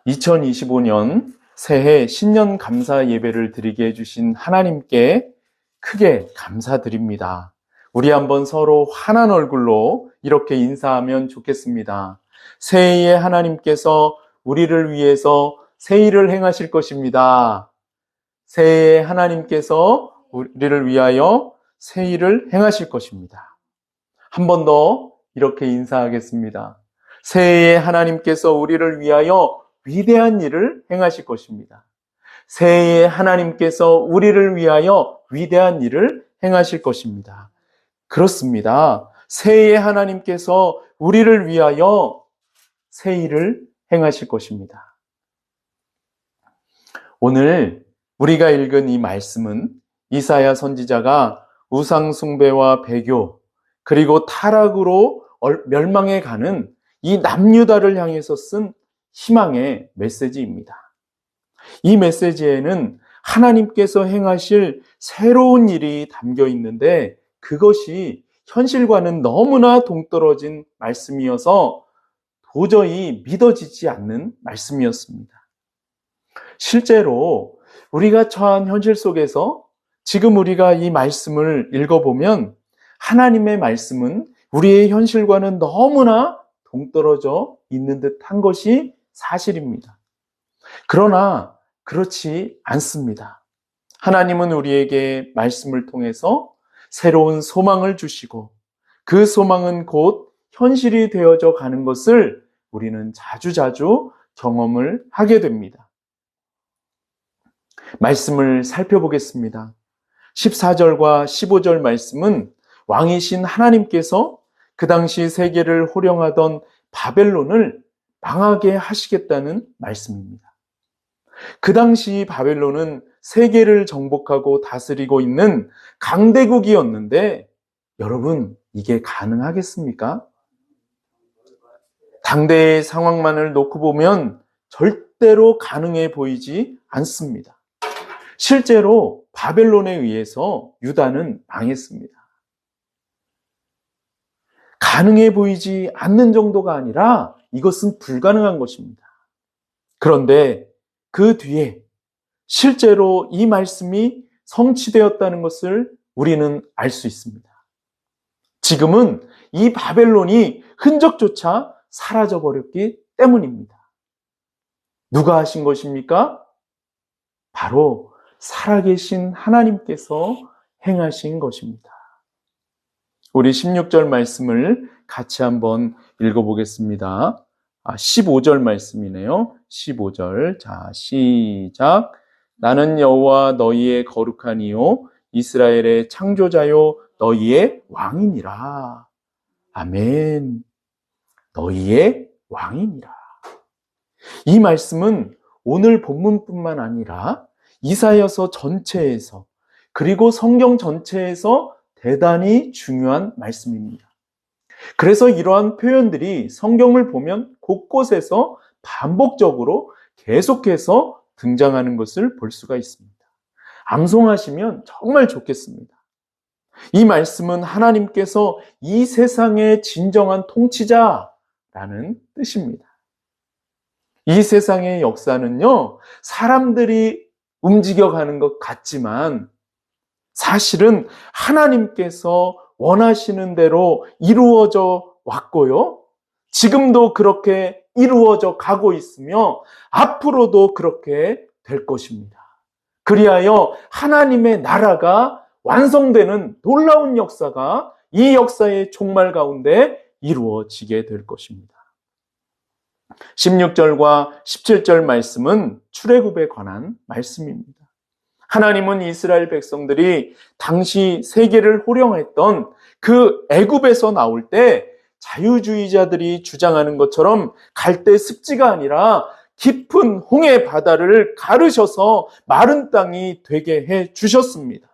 2025년 새해 신년 감사 예배를 드리게 해주신 하나님께 크게 감사드립니다. 우리 한번 서로 환한 얼굴로 이렇게 인사하면 좋겠습니다. 새해에 하나님께서 우리를 위해서 새 일을 행하실 것입니다. 새해에 하나님께서 우리를 위하여 새 일을 행하실 것입니다. 한 번 더 이렇게 인사하겠습니다. 새해에 하나님께서 우리를 위하여 위대한 일을 행하실 것입니다. 새해에 하나님께서 우리를 위하여 위대한 일을 행하실 것입니다. 그렇습니다. 새해에 하나님께서 우리를 위하여 새 일을 행하실 것입니다. 오늘 우리가 읽은 이 말씀은 이사야 선지자가 우상 숭배와 배교 그리고 타락으로 멸망해 가는 이 남유다를 향해서 쓴 희망의 메시지입니다. 이 메시지에는 하나님께서 행하실 새로운 일이 담겨 있는데 그것이 현실과는 너무나 동떨어진 말씀이어서 도저히 믿어지지 않는 말씀이었습니다. 실제로 우리가 처한 현실 속에서 지금 우리가 이 말씀을 읽어보면 하나님의 말씀은 우리의 현실과는 너무나 동떨어져 있는 듯한 것이 사실입니다. 그러나 그렇지 않습니다. 하나님은 우리에게 말씀을 통해서 새로운 소망을 주시고 그 소망은 곧 현실이 되어져 가는 것을 우리는 자주자주 경험을 하게 됩니다. 말씀을 살펴보겠습니다. 14절과 15절 말씀은 왕이신 하나님께서 그 당시 세계를 호령하던 바벨론을 망하게 하시겠다는 말씀입니다. 그 당시 바벨론은 세계를 정복하고 다스리고 있는 강대국이었는데 여러분, 이게 가능하겠습니까? 당대의 상황만을 놓고 보면 절대로 가능해 보이지 않습니다. 실제로 바벨론에 의해서 유다는 망했습니다. 가능해 보이지 않는 정도가 아니라 이것은 불가능한 것입니다. 그런데 그 뒤에 실제로 이 말씀이 성취되었다는 것을 우리는 알 수 있습니다. 지금은 이 바벨론이 흔적조차 사라져버렸기 때문입니다. 누가 하신 것입니까? 바로 살아계신 하나님께서 행하신 것입니다. 우리 16절 말씀을 같이 한번 읽어보겠습니다. 15절 말씀이네요. 15절. 자, 시작. 나는 여호와 너희의 거룩한 이요 이스라엘의 창조자요 너희의 왕이니라. 아멘. 너희의 왕이니라. 이 말씀은 오늘 본문뿐만 아니라 이사야서 전체에서 그리고 성경 전체에서 대단히 중요한 말씀입니다. 그래서 이러한 표현들이 성경을 보면 곳곳에서 반복적으로 계속해서 등장하는 것을 볼 수가 있습니다. 암송하시면 정말 좋겠습니다. 이 말씀은 하나님께서 이 세상의 진정한 통치자라는 뜻입니다. 이 세상의 역사는요, 사람들이 움직여가는 것 같지만 사실은 하나님께서 원하시는 대로 이루어져 왔고요. 지금도 그렇게 이루어져 가고 있으며 앞으로도 그렇게 될 것입니다. 그리하여 하나님의 나라가 완성되는 놀라운 역사가 이 역사의 종말 가운데 이루어지게 될 것입니다. 16절과 17절 말씀은 출애굽에 관한 말씀입니다. 하나님은 이스라엘 백성들이 당시 세계를 호령했던 그 애굽에서 나올 때 자유주의자들이 주장하는 것처럼 갈대 습지가 아니라 깊은 홍해 바다를 가르셔서 마른 땅이 되게 해 주셨습니다.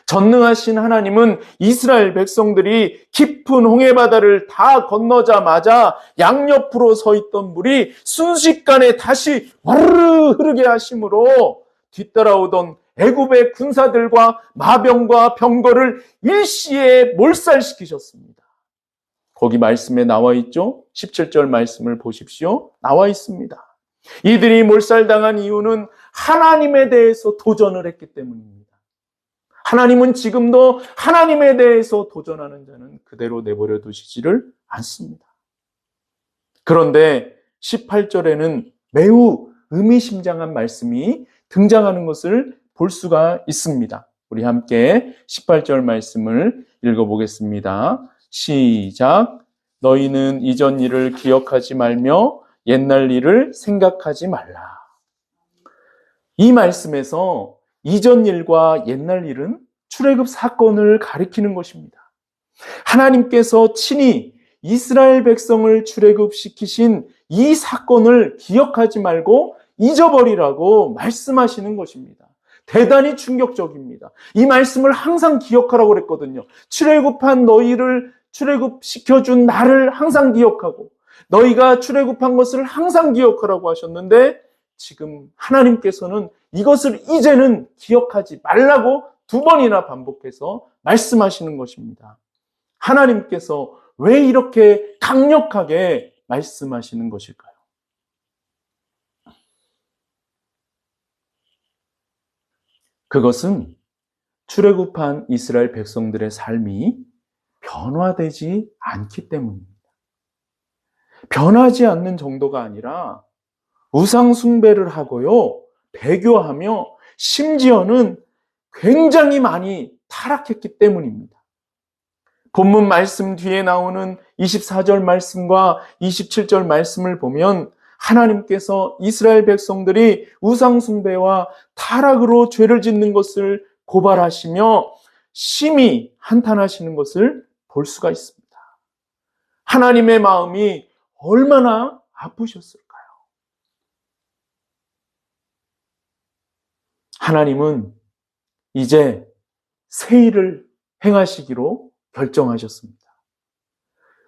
전능하신 하나님은 이스라엘 백성들이 깊은 홍해 바다를 다 건너자마자 양옆으로 서 있던 물이 순식간에 다시 와르르 흐르게 하심으로 뒤따라오던 애굽의 군사들과 마병과 병거를 일시에 몰살시키셨습니다. 거기 말씀에 나와 있죠? 17절 말씀을 보십시오. 나와 있습니다. 이들이 몰살당한 이유는 하나님에 대해서 도전을 했기 때문입니다. 하나님은 지금도 하나님에 대해서 도전하는 자는 그대로 내버려 두시지를 않습니다. 그런데 18절에는 매우 의미심장한 말씀이 등장하는 것을 볼 수가 있습니다. 우리 함께 18절 말씀을 읽어보겠습니다. 시작. 너희는 이전 일을 기억하지 말며 옛날 일을 생각하지 말라. 이 말씀에서 이전 일과 옛날 일은 출애굽 사건을 가리키는 것입니다. 하나님께서 친히 이스라엘 백성을 출애굽시키신 이 사건을 기억하지 말고 잊어버리라고 말씀하시는 것입니다. 대단히 충격적입니다. 이 말씀을 항상 기억하라고 그랬거든요. 출애굽한 너희를 출애굽시켜준 나를 항상 기억하고 너희가 출애굽한 것을 항상 기억하라고 하셨는데 지금 하나님께서는 이것을 이제는 기억하지 말라고 2번이나 반복해서 말씀하시는 것입니다. 하나님께서 왜 이렇게 강력하게 말씀하시는 것일까요? 그것은 출애굽한 이스라엘 백성들의 삶이 변화되지 않기 때문입니다. 변하지 않는 정도가 아니라 우상 숭배를 하고요, 배교하며 심지어는 굉장히 많이 타락했기 때문입니다. 본문 말씀 뒤에 나오는 24절 말씀과 27절 말씀을 보면 하나님께서 이스라엘 백성들이 우상 숭배와 타락으로 죄를 짓는 것을 고발하시며 심히 한탄하시는 것을 볼 수가 있습니다. 하나님의 마음이 얼마나 아프셨을까요? 하나님은 이제 새 일을 행하시기로 결정하셨습니다.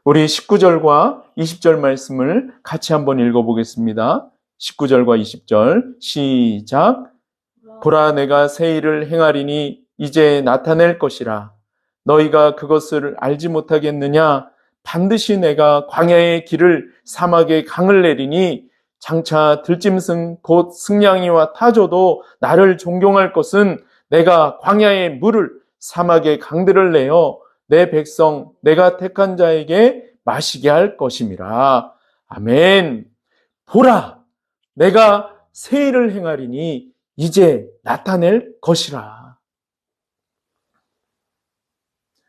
우리 19절과 20절 말씀을 같이 한번 읽어보겠습니다. 19절과 20절 시작. 보라, 내가 새 일을 행하리니 이제 나타낼 것이라. 너희가 그것을 알지 못하겠느냐? 반드시 내가 광야의 길을 사막의 강을 내리니 장차 들짐승 곧 승냥이와 타조도 나를 존경할 것은 내가 광야의 물을 사막의 강들을 내어 내 백성 내가 택한 자에게 마시게 할 것임이라. 아멘. 보라, 내가 새 일을 행하리니 이제 나타낼 것이라.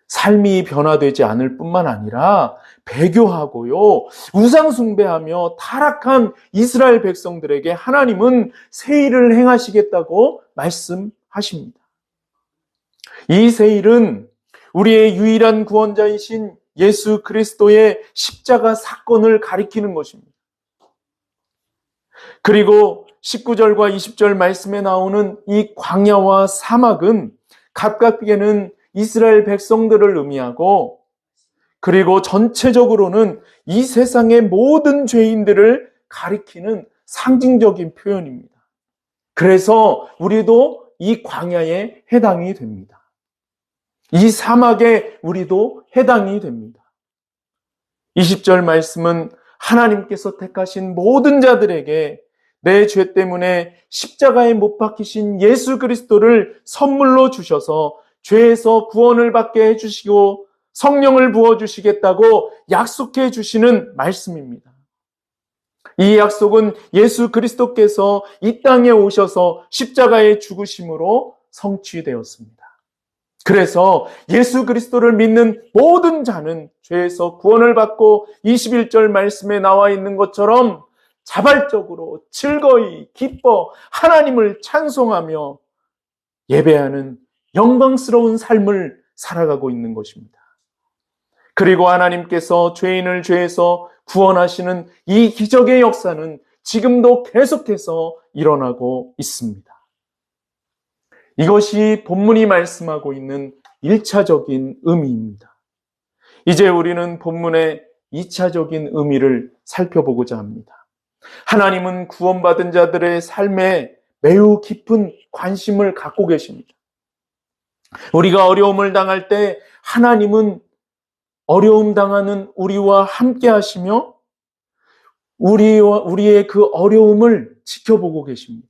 삶이 변화되지 않을 뿐만 아니라 배교하고요, 우상 숭배하며 타락한 이스라엘 백성들에게 하나님은 새 일을 행하시겠다고 말씀하십니다. 이 새 일은 우리의 유일한 구원자이신 예수 그리스도의 십자가 사건을 가리키는 것입니다. 그리고 19절과 20절 말씀에 나오는 이 광야와 사막은 가깝게는 이스라엘 백성들을 의미하고, 그리고 전체적으로는 이 세상의 모든 죄인들을 가리키는 상징적인 표현입니다. 그래서 우리도 이 광야에 해당이 됩니다. 이 사막에 우리도 해당이 됩니다. 20절 말씀은 하나님께서 택하신 모든 자들에게 내 죄 때문에 십자가에 못 박히신 예수 그리스도를 선물로 주셔서 죄에서 구원을 받게 해주시고 성령을 부어주시겠다고 약속해 주시는 말씀입니다. 이 약속은 예수 그리스도께서 이 땅에 오셔서 십자가에 죽으심으로 성취되었습니다. 그래서 예수 그리스도를 믿는 모든 자는 죄에서 구원을 받고 21절 말씀에 나와 있는 것처럼 자발적으로 즐거이 기뻐 하나님을 찬송하며 예배하는 영광스러운 삶을 살아가고 있는 것입니다. 그리고 하나님께서 죄인을 죄에서 구원하시는 이 기적의 역사는 지금도 계속해서 일어나고 있습니다. 이것이 본문이 말씀하고 있는 1차적인 의미입니다. 이제 우리는 본문의 2차적인 의미를 살펴보고자 합니다. 하나님은 구원받은 자들의 삶에 매우 깊은 관심을 갖고 계십니다. 우리가 어려움을 당할 때 하나님은 어려움 당하는 우리와 함께 하시며 우리의 그 어려움을 지켜보고 계십니다.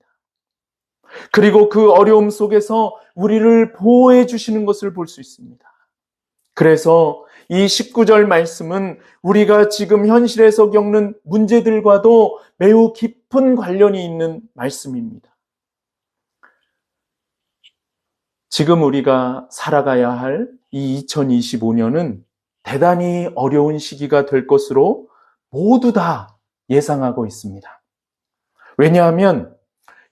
그리고 그 어려움 속에서 우리를 보호해 주시는 것을 볼 수 있습니다. 그래서 이 19절 말씀은 우리가 지금 현실에서 겪는 문제들과도 매우 깊은 관련이 있는 말씀입니다. 지금 우리가 살아가야 할 이 2025년은 대단히 어려운 시기가 될 것으로 모두 다 예상하고 있습니다. 왜냐하면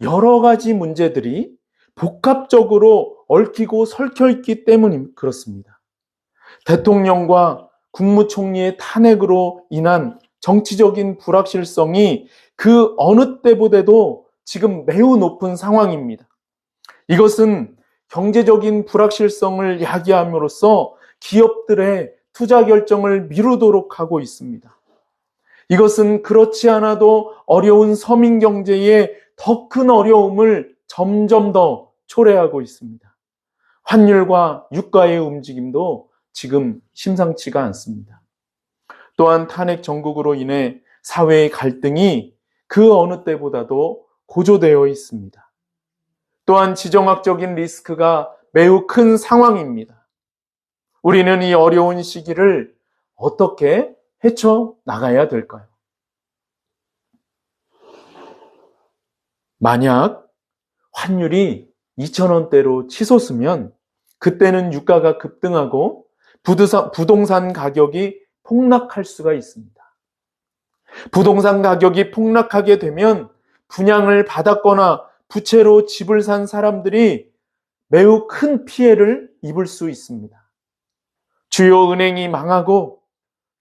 여러 가지 문제들이 복합적으로 얽히고 설켜 있기 때문에 그렇습니다. 대통령과 국무총리의 탄핵으로 인한 정치적인 불확실성이 그 어느 때보다도 지금 매우 높은 상황입니다. 이것은 경제적인 불확실성을 야기함으로써 기업들의 투자 결정을 미루도록 하고 있습니다. 이것은 그렇지 않아도 어려운 서민 경제에 더 큰 어려움을 점점 더 초래하고 있습니다. 환율과 유가의 움직임도 지금 심상치가 않습니다. 또한 탄핵 정국으로 인해 사회의 갈등이 그 어느 때보다도 고조되어 있습니다. 또한 지정학적인 리스크가 매우 큰 상황입니다. 우리는 이 어려운 시기를 어떻게 헤쳐나가야 될까요? 만약 환율이 2,000원대로 치솟으면 그때는 유가가 급등하고 부동산 가격이 폭락할 수가 있습니다. 부동산 가격이 폭락하게 되면 분양을 받았거나 부채로 집을 산 사람들이 매우 큰 피해를 입을 수 있습니다. 주요 은행이 망하고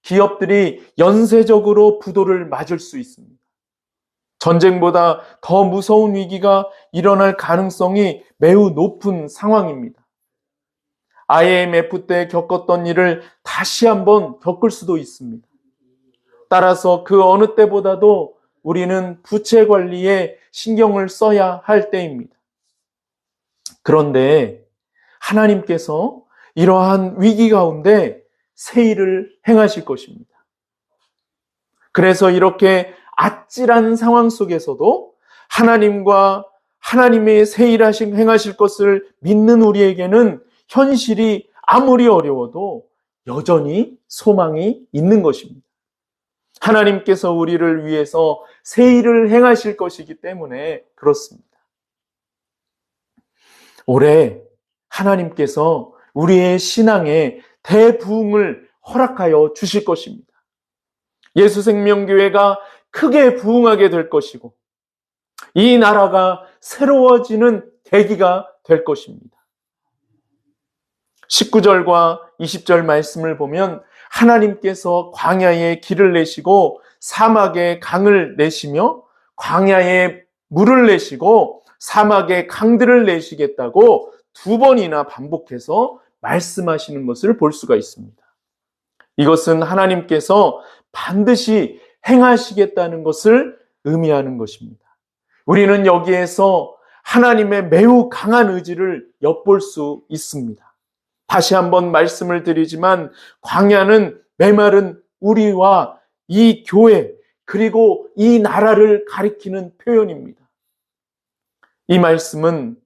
기업들이 연쇄적으로 부도를 맞을 수 있습니다. 전쟁보다 더 무서운 위기가 일어날 가능성이 매우 높은 상황입니다. IMF 때 겪었던 일을 다시 한번 겪을 수도 있습니다. 따라서 그 어느 때보다도 우리는 부채 관리에 신경을 써야 할 때입니다. 그런데 하나님께서 이러한 위기 가운데 새 일을 행하실 것입니다. 그래서 이렇게 아찔한 상황 속에서도 하나님과 하나님의 새 일 행하실 것을 믿는 우리에게는 현실이 아무리 어려워도 여전히 소망이 있는 것입니다. 하나님께서 우리를 위해서 새 일을 행하실 것이기 때문에 그렇습니다. 올해 하나님께서 우리의 신앙에 대부흥을 허락하여 주실 것입니다. 예수생명교회가 크게 부흥하게 될 것이고 이 나라가 새로워지는 계기가 될 것입니다. 19절과 20절 말씀을 보면 하나님께서 광야에 길을 내시고 사막에 강을 내시며 광야에 물을 내시고 사막에 강들을 내시겠다고 2번이나 반복해서 말씀하시는 것을 볼 수가 있습니다. 이것은 하나님께서 반드시 행하시겠다는 것을 의미하는 것입니다. 우리는 여기에서 하나님의 매우 강한 의지를 엿볼 수 있습니다. 다시 한번 말씀을 드리지만 광야는 메마른 우리와 이 교회 그리고 이 나라를 가리키는 표현입니다. 이 말씀은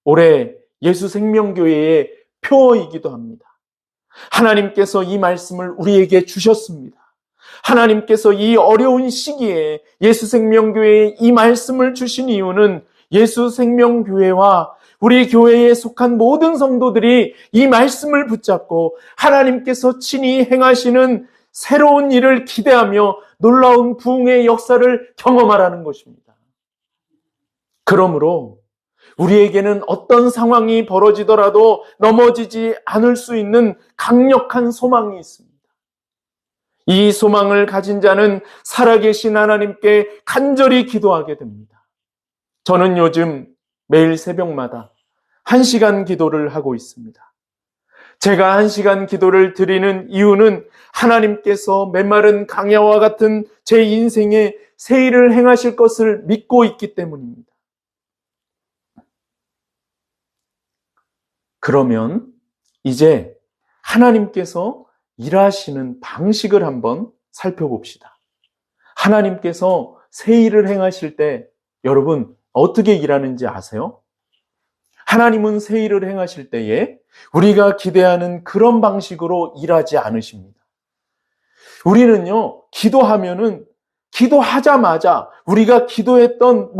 올해 예수생명교회의 표어이기도 합니다. 하나님께서 이 말씀을 우리에게 주셨습니다. 하나님께서 이 어려운 시기에 예수생명교회에 이 말씀을 주신 이유는 예수생명교회와 우리 교회에 속한 모든 성도들이 이 말씀을 붙잡고 하나님께서 친히 행하시는 새로운 일을 기대하며 놀라운 부흥의 역사를 경험하라는 것입니다. 그러므로 우리에게는 어떤 상황이 벌어지더라도 넘어지지 않을 수 있는 강력한 소망이 있습니다. 이 소망을 가진 자는 살아계신 하나님께 간절히 기도하게 됩니다. 저는 요즘 매일 새벽마다 1시간 기도를 하고 있습니다. 제가 1시간 기도를 드리는 이유는 하나님께서 메마른 강야와 같은 제 인생에 새 일을 행하실 것을 믿고 있기 때문입니다. 그러면 이제 하나님께서 일하시는 방식을 한번 살펴봅시다. 하나님께서 새 일을 행하실 때 여러분 어떻게 일하는지 아세요? 하나님은 새 일을 행하실 때에 우리가 기대하는 그런 방식으로 일하지 않으십니다. 우리는요, 기도하면은 기도하자마자 우리가 기도했던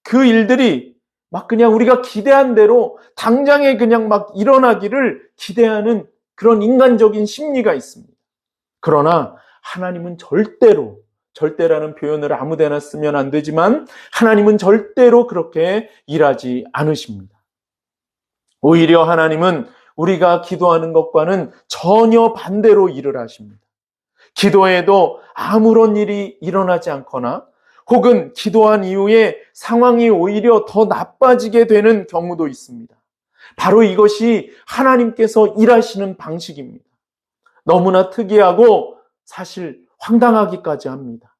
그 일들이 막 그냥 우리가 기대한 대로 당장에 그냥 막 일어나기를 기대하는 그런 인간적인 심리가 있습니다. 그러나 하나님은 절대라는 표현을 아무 데나 쓰면 안 되지만 하나님은 절대로 그렇게 일하지 않으십니다. 오히려 하나님은 우리가 기도하는 것과는 전혀 반대로 일을 하십니다. 기도해도 아무런 일이 일어나지 않거나 혹은 기도한 이후에 상황이 오히려 더 나빠지게 되는 경우도 있습니다. 바로 이것이 하나님께서 일하시는 방식입니다. 너무나 특이하고 사실 황당하기까지 합니다.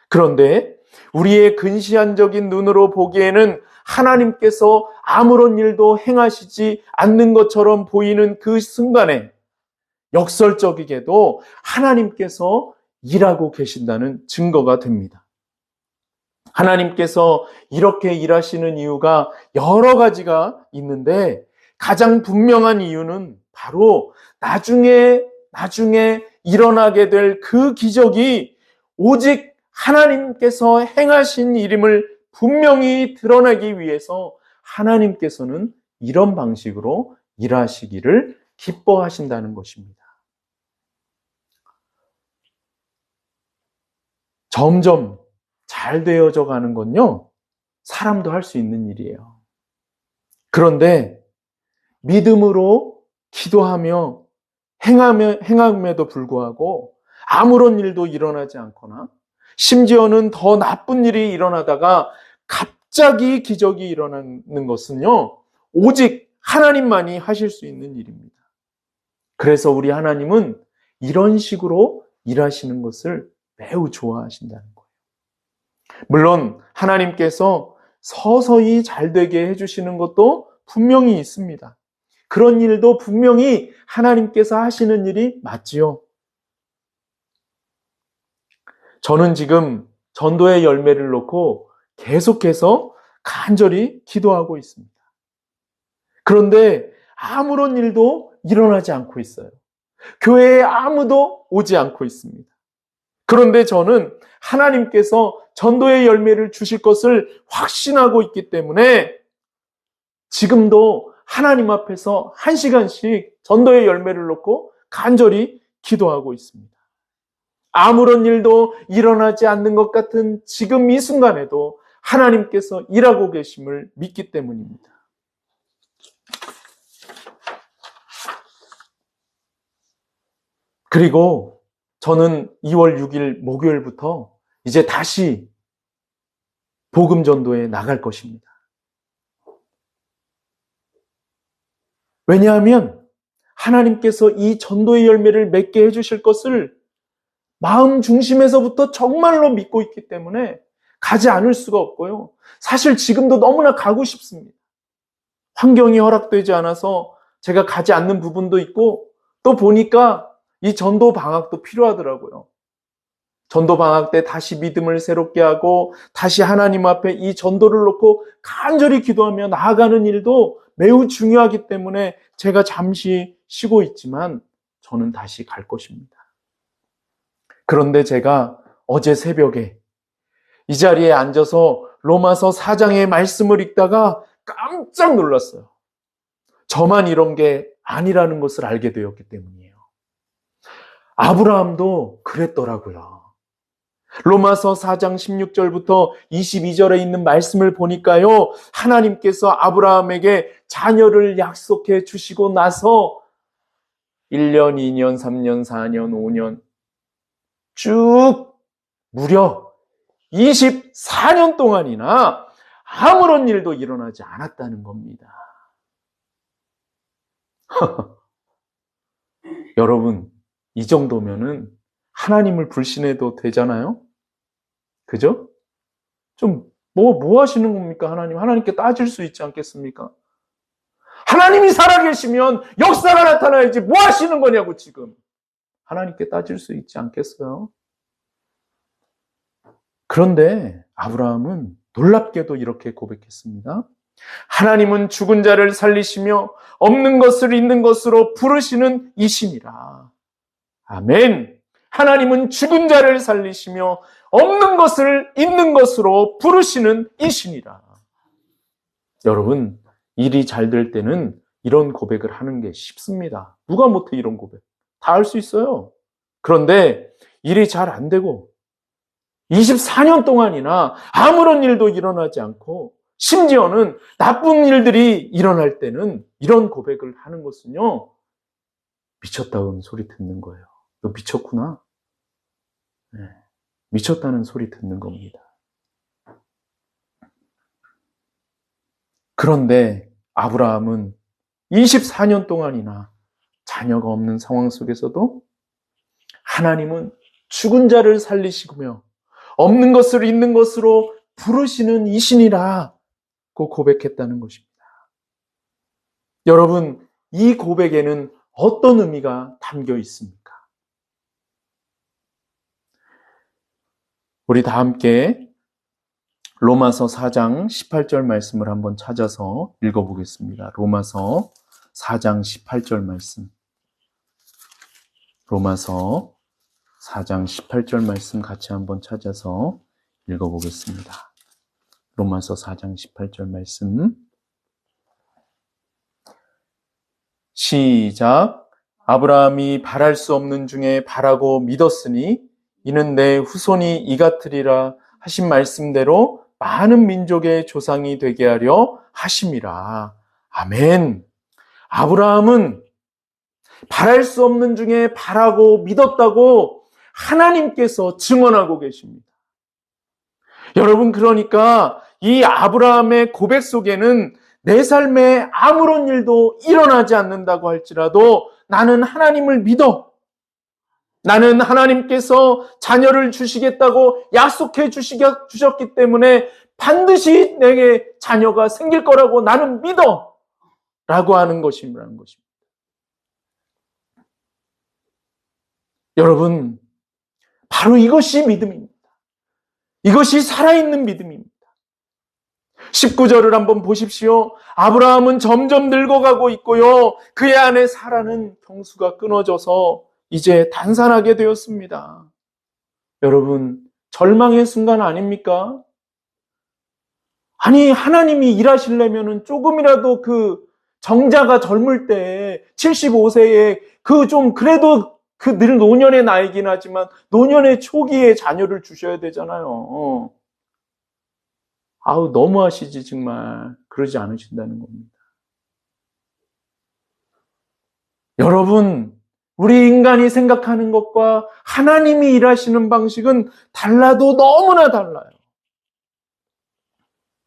그런데 우리의 근시안적인 눈으로 보기에는 하나님께서 아무런 일도 행하시지 않는 것처럼 보이는 그 순간에 역설적이게도 하나님께서 일하고 계신다는 증거가 됩니다. 하나님께서 이렇게 일하시는 이유가 여러 가지가 있는데 가장 분명한 이유는 바로 나중에 일어나게 될 그 기적이 오직 하나님께서 행하신 일임을 분명히 드러내기 위해서 하나님께서는 이런 방식으로 일하시기를 기뻐하신다는 것입니다. 점점 잘 되어져 가는 건요, 사람도 할 수 있는 일이에요. 그런데 믿음으로 기도하며 행함에도 불구하고 아무런 일도 일어나지 않거나 심지어는 더 나쁜 일이 일어나다가 갑자기 기적이 일어나는 것은요, 오직 하나님만이 하실 수 있는 일입니다. 그래서 우리 하나님은 이런 식으로 일하시는 것을 매우 좋아하신다는 거예요. 물론 하나님께서 서서히 잘 되게 해주시는 것도 분명히 있습니다. 그런 일도 분명히 하나님께서 하시는 일이 맞지요. 저는 지금 전도의 열매를 놓고 계속해서 간절히 기도하고 있습니다. 그런데 아무런 일도 일어나지 않고 있어요. 교회에 아무도 오지 않고 있습니다. 그런데 저는 하나님께서 전도의 열매를 주실 것을 확신하고 있기 때문에 지금도 하나님 앞에서 1시간씩 전도의 열매를 놓고 간절히 기도하고 있습니다. 아무런 일도 일어나지 않는 것 같은 지금 이 순간에도 하나님께서 일하고 계심을 믿기 때문입니다. 그리고 저는 2월 6일 목요일부터 이제 다시 복음 전도에 나갈 것입니다. 왜냐하면 하나님께서 이 전도의 열매를 맺게 해주실 것을 마음 중심에서부터 정말로 믿고 있기 때문에 가지 않을 수가 없고요. 사실 지금도 너무나 가고 싶습니다. 환경이 허락되지 않아서 제가 가지 않는 부분도 있고 또 보니까 이 전도 방학도 필요하더라고요. 전도 방학 때 다시 믿음을 새롭게 하고 다시 하나님 앞에 이 전도를 놓고 간절히 기도하며 나아가는 일도 매우 중요하기 때문에 제가 잠시 쉬고 있지만 저는 다시 갈 것입니다. 그런데 제가 어제 새벽에 이 자리에 앉아서 로마서 4장의 말씀을 읽다가 깜짝 놀랐어요. 저만 이런 게 아니라는 것을 알게 되었기 때문이에요. 아브라함도 그랬더라고요. 로마서 4장 16절부터 22절에 있는 말씀을 보니까요, 하나님께서 아브라함에게 자녀를 약속해 주시고 나서 1년, 2년, 3년, 4년, 5년 쭉 무려 24년 동안이나 아무런 일도 일어나지 않았다는 겁니다. 여러분, 이 정도면은 하나님을 불신해도 되잖아요? 그죠? 뭐 하시는 겁니까, 하나님? 하나님께 따질 수 있지 않겠습니까? 하나님이 살아계시면 역사가 나타나야지 뭐 하시는 거냐고 지금. 하나님께 따질 수 있지 않겠어요? 그런데 아브라함은 놀랍게도 이렇게 고백했습니다. 하나님은 죽은 자를 살리시며 없는 것을 있는 것으로 부르시는 이신이라. 아멘. 하나님은 죽은 자를 살리시며 없는 것을 있는 것으로 부르시는 이신이라. 여러분, 일이 잘 될 때는 이런 고백을 하는 게 쉽습니다. 누가 못해 이런 고백? 다 할 수 있어요. 그런데 일이 잘 안 되고 24년 동안이나 아무런 일도 일어나지 않고 심지어는 나쁜 일들이 일어날 때는 이런 고백을 하는 것은요, 미쳤다는 소리 듣는 거예요. 너 미쳤구나. 네, 미쳤다는 소리 듣는 겁니다. 그런데 아브라함은 24년 동안이나 자녀가 없는 상황 속에서도 하나님은 죽은 자를 살리시며 없는 것을 있는 것으로 부르시는 이신이라고 고백했다는 것입니다. 여러분, 이 고백에는 어떤 의미가 담겨 있습니까? 우리 다 함께 로마서 4장 18절 말씀을 한번 찾아서 읽어보겠습니다. 로마서 4장 18절 말씀. 로마서 4장 18절 말씀 같이 한번 찾아서 읽어보겠습니다. 로마서 4장 18절 말씀. 시작. 아브라함이 바랄 수 없는 중에 바라고 믿었으니 이는 내 후손이 이 같으리라 하신 말씀대로 많은 민족의 조상이 되게 하려 하심이라. 아멘. 아브라함은 바랄 수 없는 중에 바라고 믿었다고 하나님께서 증언하고 계십니다. 여러분, 그러니까 이 아브라함의 고백 속에는 내 삶에 아무런 일도 일어나지 않는다고 할지라도 나는 하나님을 믿어. 나는 하나님께서 자녀를 주시겠다고 약속해 주셨기 때문에 반드시 내게 자녀가 생길 거라고 나는 믿어. 라고 하는 것이라는 것입니다. 여러분, 바로 이것이 믿음입니다. 이것이 살아있는 믿음입니다. 19절을 한번 보십시오. 아브라함은 점점 늙어가고 있고요. 그의 아내 사라는 경수가 끊어져서 이제 단산하게 되었습니다. 여러분, 절망의 순간 아닙니까? 아니, 하나님이 일하시려면 조금이라도 그 정자가 젊을 때 75세에 그래도 그 늘 노년의 나이긴 하지만 노년의 초기에 자녀를 주셔야 되잖아요. 아우, 너무하시지 정말. 그러지 않으신다는 겁니다. 여러분, 우리 인간이 생각하는 것과 하나님이 일하시는 방식은 달라도 너무나 달라요.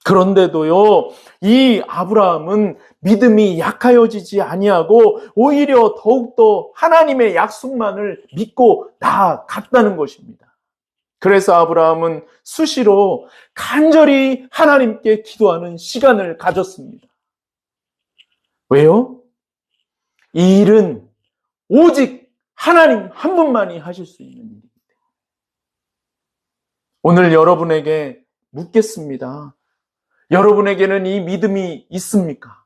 그런데도요, 이 아브라함은 믿음이 약하여지지 아니하고 오히려 더욱더 하나님의 약속만을 믿고 나아갔다는 것입니다. 그래서 아브라함은 수시로 간절히 하나님께 기도하는 시간을 가졌습니다. 왜요? 이 일은 오직 하나님 한 분만이 하실 수 있는 일이기 때문에. 오늘 여러분에게 묻겠습니다. 여러분에게는 이 믿음이 있습니까?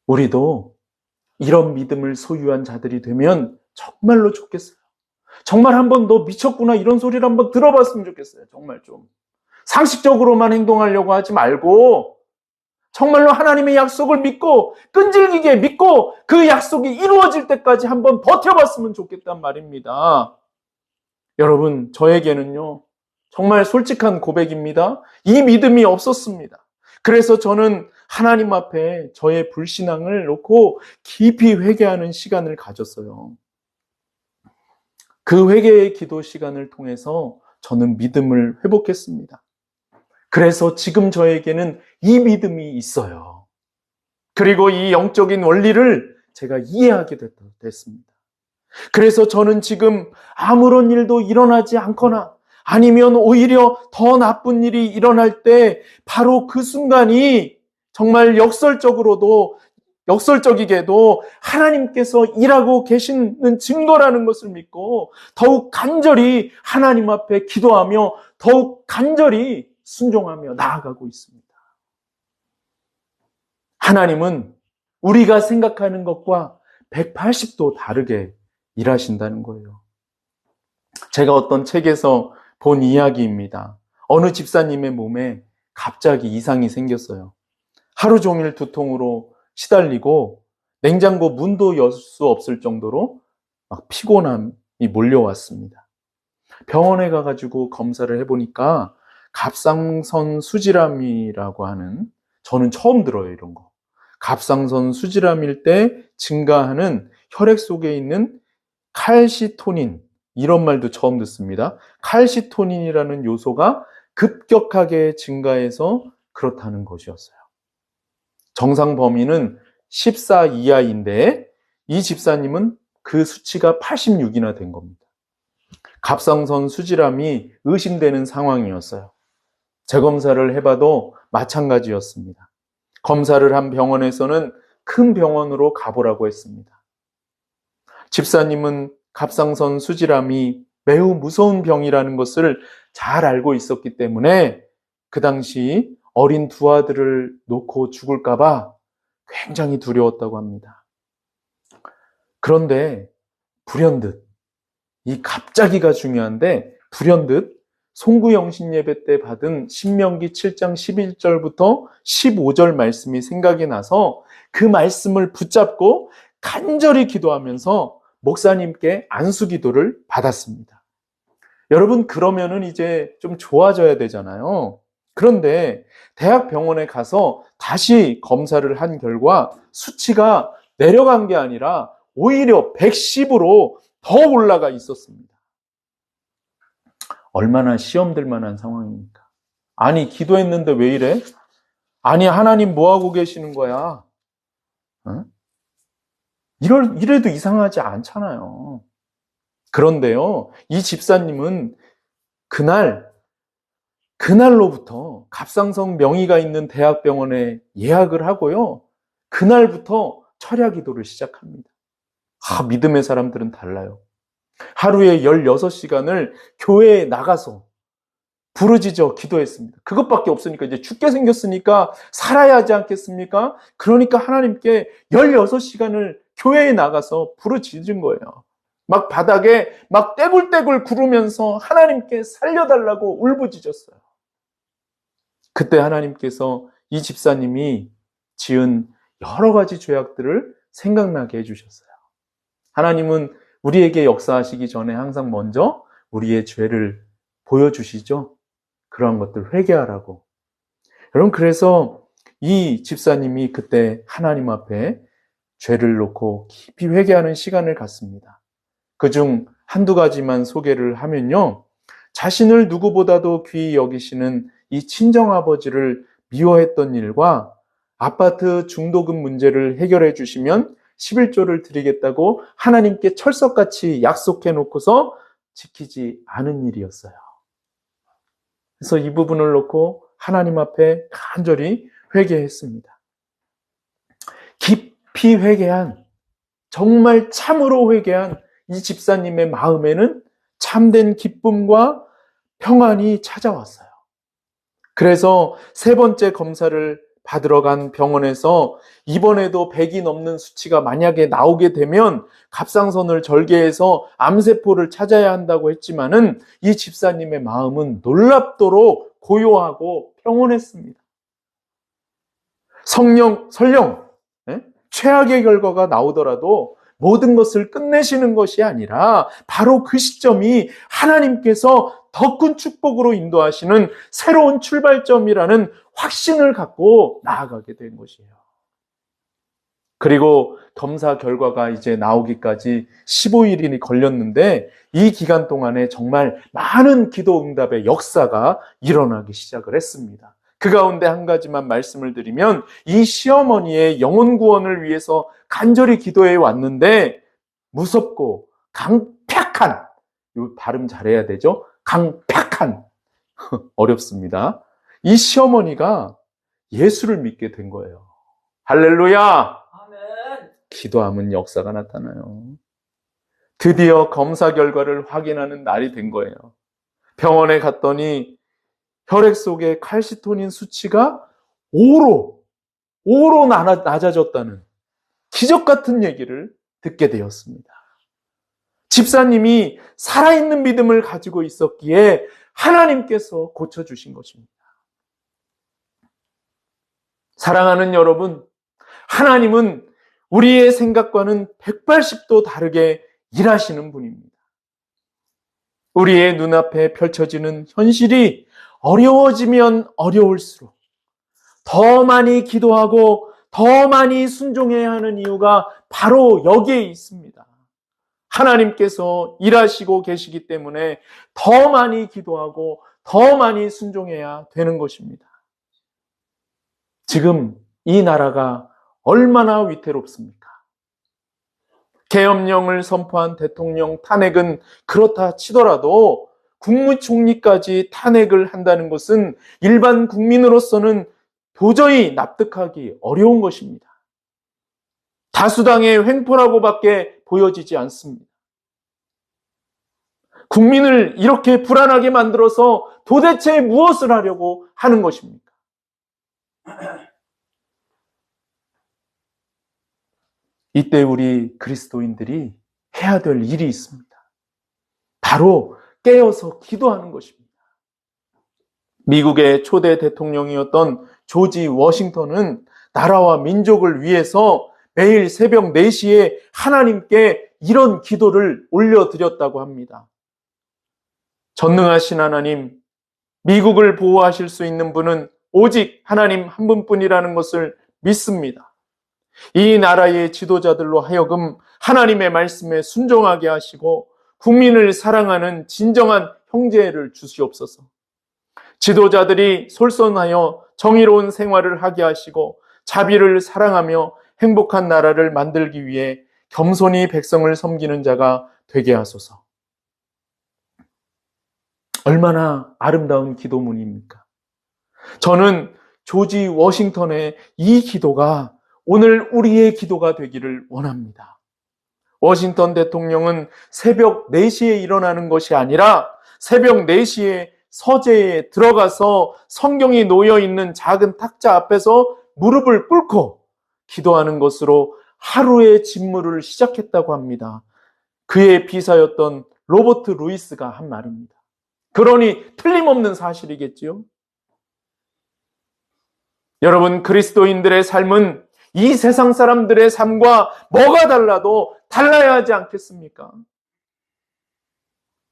우리도 이런 믿음을 소유한 자들이 되면 정말로 좋겠어요. 정말 한번 너 미쳤구나 이런 소리를 한번 들어봤으면 좋겠어요. 정말 좀 상식적으로만 행동하려고 하지 말고 정말로 하나님의 약속을 믿고 끈질기게 믿고 그 약속이 이루어질 때까지 한번 버텨봤으면 좋겠단 말입니다. 여러분, 저에게는요 정말 솔직한 고백입니다. 이 믿음이 없었습니다. 그래서 저는 하나님 앞에 저의 불신앙을 놓고 깊이 회개하는 시간을 가졌어요. 그 회개의 기도 시간을 통해서 저는 믿음을 회복했습니다. 그래서 지금 저에게는 이 믿음이 있어요. 그리고 이 영적인 원리를 제가 이해하게 됐습니다. 그래서 저는 지금 아무런 일도 일어나지 않거나 아니면 오히려 더 나쁜 일이 일어날 때 바로 그 순간이 정말 역설적으로도 역설적이게도 하나님께서 일하고 계시는 증거라는 것을 믿고 더욱 간절히 하나님 앞에 기도하며 더욱 간절히 순종하며 나아가고 있습니다. 하나님은 우리가 생각하는 것과 180도 다르게 일하신다는 거예요. 제가 어떤 책에서 본 이야기입니다. 어느 집사님의 몸에 갑자기 이상이 생겼어요. 하루 종일 두통으로 시달리고 냉장고 문도 열 수 없을 정도로 막 피곤함이 몰려왔습니다. 병원에 가가지고 검사를 해보니까 갑상선 수질암이라고 하는, 저는 처음 들어요, 이런 거. 갑상선 수질암일 때 증가하는 혈액 속에 있는 칼시토닌, 이런 말도 처음 듣습니다. 칼시토닌이라는 요소가 급격하게 증가해서 그렇다는 것이었어요. 정상 범위는 14 이하인데 이 집사님은 그 수치가 86이나 된 겁니다. 갑상선 수질암이 의심되는 상황이었어요. 재검사를 해봐도 마찬가지였습니다. 검사를 한 병원에서는 큰 병원으로 가보라고 했습니다. 집사님은 갑상선 수질암이 매우 무서운 병이라는 것을 잘 알고 있었기 때문에 그 당시 어린 두 아들을 놓고 죽을까봐 굉장히 두려웠다고 합니다. 그런데 불현듯, 이 갑자기가 중요한데 불현듯 송구영신 예배 때 받은 신명기 7장 11절부터 15절 말씀이 생각이 나서 그 말씀을 붙잡고 간절히 기도하면서 목사님께 안수기도를 받았습니다. 여러분, 그러면은 이제 좀 좋아져야 되잖아요. 그런데 대학병원에 가서 다시 검사를 한 결과 수치가 내려간 게 아니라 오히려 110으로 더 올라가 있었습니다. 얼마나 시험될 만한 상황입니까? 아니, 기도했는데 왜 이래? 아니, 하나님 뭐하고 계시는 거야? 어? 이래도 이상하지 않잖아요. 그런데요, 이 집사님은 그날로부터 갑상선 명의가 있는 대학병원에 예약을 하고요, 그날부터 철야 기도를 시작합니다. 믿음의 사람들은 달라요. 하루에 16시간을 교회에 나가서 부르짖어 기도했습니다. 그것밖에 없으니까, 이제 죽게 생겼으니까 살아야 하지 않겠습니까? 그러니까 하나님께 16시간을 교회에 나가서 부르짖은 거예요. 막 바닥에 막 떼굴떼굴 구르면서 하나님께 살려달라고 울부짖었어요. 그때 하나님께서 이 집사님이 지은 여러 가지 죄악들을 생각나게 해주셨어요. 하나님은 우리에게 역사하시기 전에 항상 먼저 우리의 죄를 보여주시죠. 그러한 것들 회개하라고. 여러분, 그래서 이 집사님이 그때 하나님 앞에 죄를 놓고 깊이 회개하는 시간을 갖습니다. 그중 한두 가지만 소개를 하면요, 자신을 누구보다도 귀히 여기시는 이 친정아버지를 미워했던 일과 아파트 중도금 문제를 해결해 주시면 11조를 드리겠다고 하나님께 철석같이 약속해 놓고서 지키지 않은 일이었어요. 그래서 이 부분을 놓고 하나님 앞에 간절히 회개했습니다. 깊이 회개한, 정말 참으로 회개한 이 집사님의 마음에는 참된 기쁨과 평안이 찾아왔어요. 그래서 세 번째 검사를 받으러 간 병원에서 이번에도 100이 넘는 수치가 만약에 나오게 되면 갑상선을 절개해서 암세포를 찾아야 한다고 했지만은 이 집사님의 마음은 놀랍도록 고요하고 평온했습니다. 설령 최악의 결과가 나오더라도 모든 것을 끝내시는 것이 아니라 바로 그 시점이 하나님께서 더 큰 축복으로 인도하시는 새로운 출발점이라는 확신을 갖고 나아가게 된 것이에요. 그리고 검사 결과가 이제 나오기까지 15일이 걸렸는데 이 기간 동안에 정말 많은 기도 응답의 역사가 일어나기 시작을 했습니다. 그 가운데 한 가지만 말씀을 드리면, 이 시어머니의 영혼 구원을 위해서 간절히 기도해 왔는데 무섭고 강팍한, 이 발음 잘해야 되죠? 강팍한 어렵습니다. 이 시어머니가 예수를 믿게 된 거예요. 할렐루야! 기도하면 역사가 나타나요. 드디어 검사 결과를 확인하는 날이 된 거예요. 병원에 갔더니 혈액 속에 칼시토닌 수치가 5로 낮아졌다는 기적 같은 얘기를 듣게 되었습니다. 집사님이 살아있는 믿음을 가지고 있었기에 하나님께서 고쳐주신 것입니다. 사랑하는 여러분, 하나님은 우리의 생각과는 180도 다르게 일하시는 분입니다. 우리의 눈앞에 펼쳐지는 현실이 어려워지면 어려울수록 더 많이 기도하고 더 많이 순종해야 하는 이유가 바로 여기에 있습니다. 하나님께서 일하시고 계시기 때문에 더 많이 기도하고 더 많이 순종해야 되는 것입니다. 지금 이 나라가 얼마나 위태롭습니까? 계엄령을 선포한 대통령 탄핵은 그렇다 치더라도 국무총리까지 탄핵을 한다는 것은 일반 국민으로서는 도저히 납득하기 어려운 것입니다. 다수당의 횡포라고밖에 보여지지 않습니다. 국민을 이렇게 불안하게 만들어서 도대체 무엇을 하려고 하는 것입니까? 이때 우리 그리스도인들이 해야 될 일이 있습니다. 바로 깨어서 기도하는 것입니다. 미국의 초대 대통령이었던 조지 워싱턴은 나라와 민족을 위해서 매일 새벽 4시에 하나님께 이런 기도를 올려드렸다고 합니다. 전능하신 하나님, 미국을 보호하실 수 있는 분은 오직 하나님 한 분뿐이라는 것을 믿습니다. 이 나라의 지도자들로 하여금 하나님의 말씀에 순종하게 하시고 국민을 사랑하는 진정한 형제를 주시옵소서. 지도자들이 솔선하여 정의로운 생활을 하게 하시고 자비를 사랑하며 행복한 나라를 만들기 위해 겸손히 백성을 섬기는 자가 되게 하소서. 얼마나 아름다운 기도문입니까? 저는 조지 워싱턴의 이 기도가 오늘 우리의 기도가 되기를 원합니다. 워싱턴 대통령은 새벽 4시에 일어나는 것이 아니라 새벽 4시에 서재에 들어가서 성경이 놓여있는 작은 탁자 앞에서 무릎을 꿇고 기도하는 것으로 하루의 직무를 시작했다고 합니다. 그의 비서였던 로버트 루이스가 한 말입니다. 그러니 틀림없는 사실이겠지요. 여러분, 그리스도인들의 삶은 이 세상 사람들의 삶과 뭐가 달라도 달라야 하지 않겠습니까?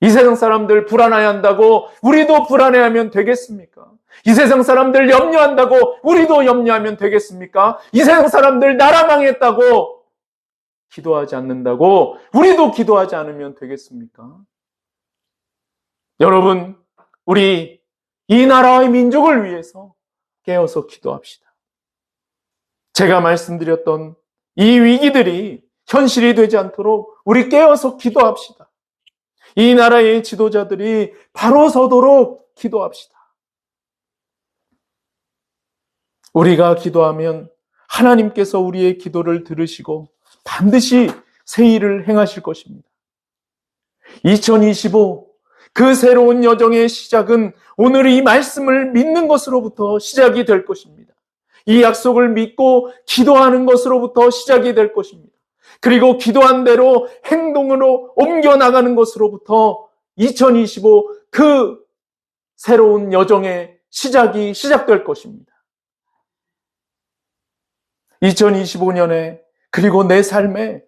이 세상 사람들 불안해한다고 우리도 불안해하면 되겠습니까? 이 세상 사람들 염려한다고 우리도 염려하면 되겠습니까? 이 세상 사람들 나라 망했다고 기도하지 않는다고 우리도 기도하지 않으면 되겠습니까? 여러분, 우리 이 나라의 민족을 위해서 깨어서 기도합시다. 제가 말씀드렸던 이 위기들이 현실이 되지 않도록 우리 깨어서 기도합시다. 이 나라의 지도자들이 바로 서도록 기도합시다. 우리가 기도하면 하나님께서 우리의 기도를 들으시고 반드시 새 일을 행하실 것입니다. 2025 그 새로운 여정의 시작은 오늘 이 말씀을 믿는 것으로부터 시작이 될 것입니다. 이 약속을 믿고 기도하는 것으로부터 시작이 될 것입니다. 그리고 기도한 대로 행동으로 옮겨나가는 것으로부터 2025 그 새로운 여정의 시작이 시작될 것입니다. 2025년에 그리고 내 삶에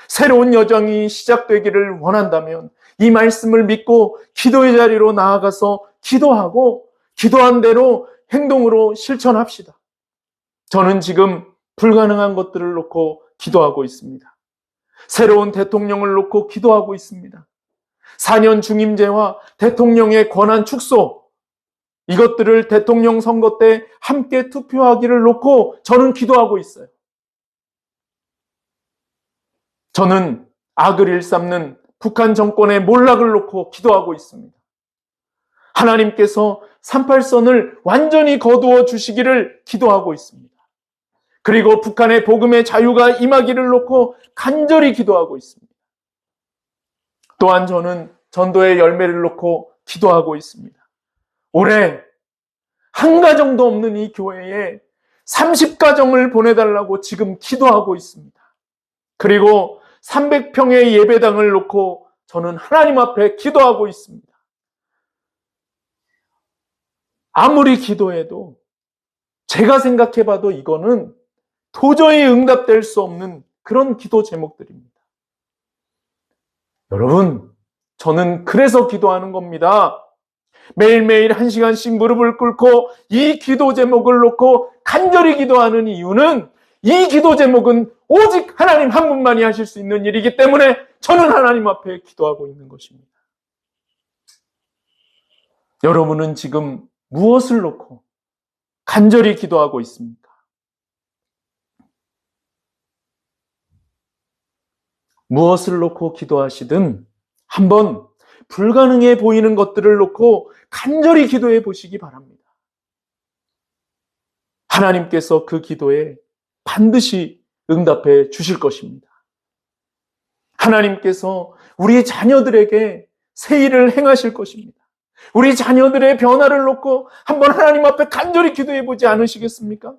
새로운 여정이 시작되기를 원한다면 이 말씀을 믿고 기도의 자리로 나아가서 기도하고 기도한 대로 행동으로 실천합시다. 저는 지금 불가능한 것들을 놓고 기도하고 있습니다. 새로운 대통령을 놓고 기도하고 있습니다. 4년 중임제와 대통령의 권한 축소, 이것들을 대통령 선거 때 함께 투표하기를 놓고 저는 기도하고 있어요. 저는 악을 일삼는 북한 정권의 몰락을 놓고 기도하고 있습니다. 하나님께서 38선을 완전히 거두어 주시기를 기도하고 있습니다. 그리고 북한의 복음의 자유가 임하기를 놓고 간절히 기도하고 있습니다. 또한 저는 전도의 열매를 놓고 기도하고 있습니다. 올해 한 가정도 없는 이 교회에 30가정을 보내달라고 지금 기도하고 있습니다. 그리고 300평의 예배당을 놓고 저는 하나님 앞에 기도하고 있습니다. 아무리 기도해도 제가 생각해봐도 이거는 도저히 응답될 수 없는 그런 기도 제목들입니다. 여러분, 저는 그래서 기도하는 겁니다. 매일매일 1시간씩 무릎을 꿇고 이 기도 제목을 놓고 간절히 기도하는 이유는 이 기도 제목은 오직 하나님 한 분만이 하실 수 있는 일이기 때문에 저는 하나님 앞에 기도하고 있는 것입니다. 여러분은 지금 무엇을 놓고 간절히 기도하고 있습니까? 무엇을 놓고 기도하시든 한번 불가능해 보이는 것들을 놓고 간절히 기도해 보시기 바랍니다. 하나님께서 그 기도에 반드시 응답해 주실 것입니다. 하나님께서 우리 자녀들에게 새 일을 행하실 것입니다. 우리 자녀들의 변화를 놓고 한번 하나님 앞에 간절히 기도해 보지 않으시겠습니까?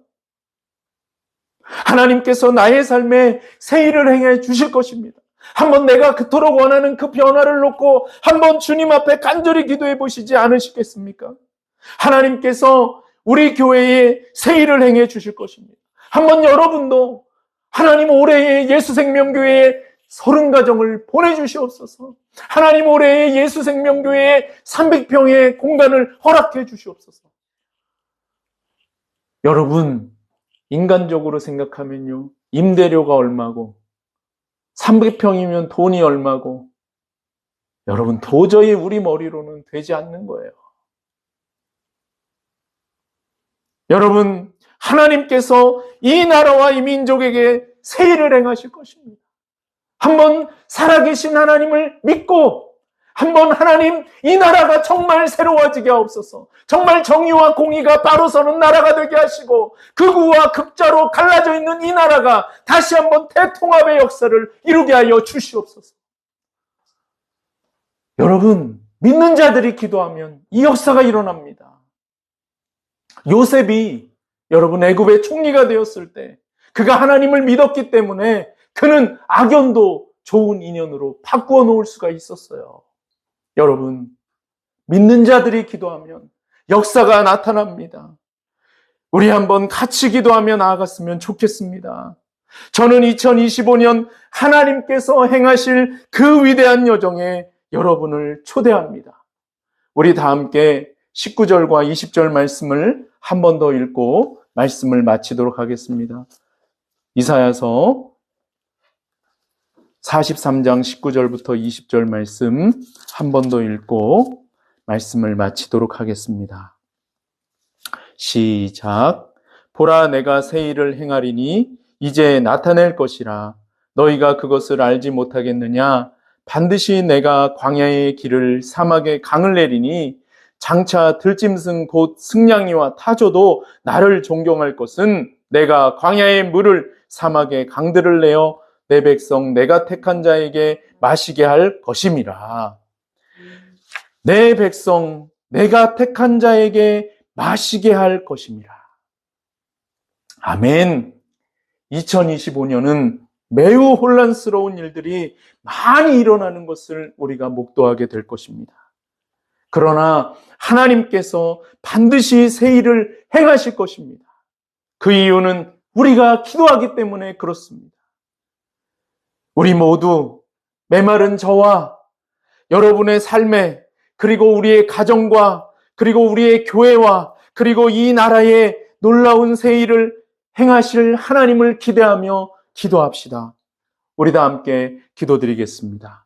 하나님께서 나의 삶에 새 일을 행해 주실 것입니다. 한번 내가 그토록 원하는 그 변화를 놓고 한번 주님 앞에 간절히 기도해 보시지 않으시겠습니까? 하나님께서 우리 교회에 새 일을 행해 주실 것입니다. 한번 여러분도 하나님 올해의 예수생명교회에 30가정을 보내주시옵소서. 하나님 올해의 예수생명교회에 300평의 공간을 허락해 주시옵소서. 여러분, 인간적으로 생각하면요, 임대료가 얼마고 300평이면 돈이 얼마고, 여러분 도저히 우리 머리로는 되지 않는 거예요. 여러분, 하나님께서 이 나라와 이 민족에게 새 일을 행하실 것입니다. 한번 살아계신 하나님을 믿고 한번 하나님, 이 나라가 정말 새로워지게 하옵소서. 정말 정의와 공의가 바로 서는 나라가 되게 하시고 극우와 극자로 갈라져 있는 이 나라가 다시 한번 대통합의 역사를 이루게 하여 주시옵소서. 여러분, 믿는 자들이 기도하면 이 역사가 일어납니다. 요셉이 여러분 애굽의 총리가 되었을 때 그가 하나님을 믿었기 때문에 그는 악연도 좋은 인연으로 바꾸어 놓을 수가 있었어요. 여러분, 믿는 자들이 기도하면 역사가 나타납니다. 우리 한번 같이 기도하며 나아갔으면 좋겠습니다. 저는 2025년 하나님께서 행하실 그 위대한 여정에 여러분을 초대합니다. 우리 다 함께 19절과 20절 말씀을 한 번 더 읽고 말씀을 마치도록 하겠습니다. 이사야서 43장 19절부터 20절 말씀 한 번 더 읽고 말씀을 마치도록 하겠습니다. 시작. 보라, 내가 새 일을 행하리니 이제 나타낼 것이라. 너희가 그것을 알지 못하겠느냐? 반드시 내가 광야의 길을 사막의 강을 내리니 장차 들짐승 곧 승냥이와 타조도 나를 존경할 것은 내가 광야의 물을 사막의 강들을 내어 내 백성 내가 택한 자에게 마시게 할 것임이라. 내 백성 내가 택한 자에게 마시게 할 것임이라. 아멘. 2025년은 매우 혼란스러운 일들이 많이 일어나는 것을 우리가 목도하게 될 것입니다. 그러나 하나님께서 반드시 새 일을 행하실 것입니다. 그 이유는 우리가 기도하기 때문에 그렇습니다. 우리 모두 메마른 저와 여러분의 삶에, 그리고 우리의 가정과, 그리고 우리의 교회와, 그리고 이 나라에 놀라운 새 일을 행하실 하나님을 기대하며 기도합시다. 우리 다 함께 기도드리겠습니다.